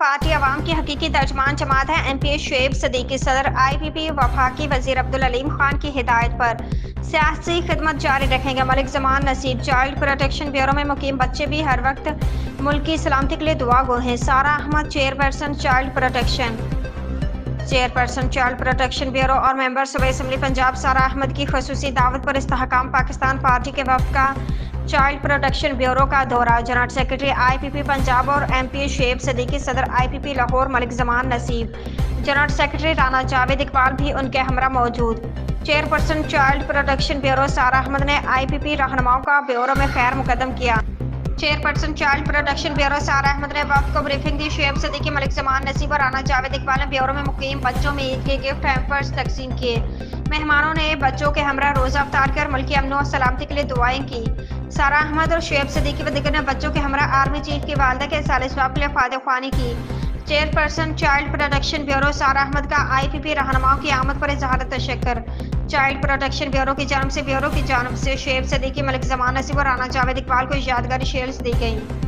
Party अवाम की हकीकी तर्जमान जमात है। MP शुएब सदीकी सदर IPP वफाकी वजीर अब्दुल अलीम खान की हिदायत पर सियासी खिदमत जारी रखेंगे। मलिक जमान नसीब चाइल्ड प्रोटेक्शन ब्यूरो में मुकीम बच्चे भी हर वक्त मुल्क की सलामती के लिए दुआ गो हैं। Sara Ahmad chairperson child protection bureau और मेंबर सूबे असम्बली पंजाब सारा अहमद की खसूसी दावत पर इस्तेहकाम पाकिस्तान पार्टी के वफद का चाइल्ड प्रोटेक्शन ब्यूरो का दौरा। जनरल सेक्रेटरी IPP पंजाब और MP शुएब सदीकी सदर IPP लाहौर मलिक जमान नसीब, जनरल सेक्रेटरी राना जावेद इकबाल भी उनके हमरा मौजूद। चेयरपर्सन चाइल्ड प्रोटेक्शन ब्यूरो सारा अहमद ने IPP रहनुमाओं का ब्यूरो में खैर मुकदम किया। चेयरपर्सन चाइल्ड प्रोटेक्शन ब्यूरो सारा अहमद ने वफद को ब्रीफिंग दी। शुएब सदीकी मलिक जमान नसीब और राना जावेद इकबाल ने ब्यूरो में मुकीम बच्चों में ईद के गिफ्ट हैम्पर्स तकसीम किए। मेहमानों ने बच्चों के हमरा रोज़ा अफ्तार कर मुल्क की अमन और सलामती के लिए दुआएं की। सारा अहमद और शुएब सदीकी व दिगर ने बच्चों के हमरा आर्मी चीफ की वालदा के साल स्वाब के लिए फायदे ख्वानी की। चेयरपर्सन चाइल्ड प्रोटेक्शन ब्यूरो सारा अहमद का IPP रहनुमाओं की आमद पर इजहार तशक्कुर। चाइल्ड प्रोटेक्शन ब्यूरो की जानब से शुएब सदीकी मलिक जमान नसीब और राना जावेद इकबाल को यादगारी शेल्स दी गई।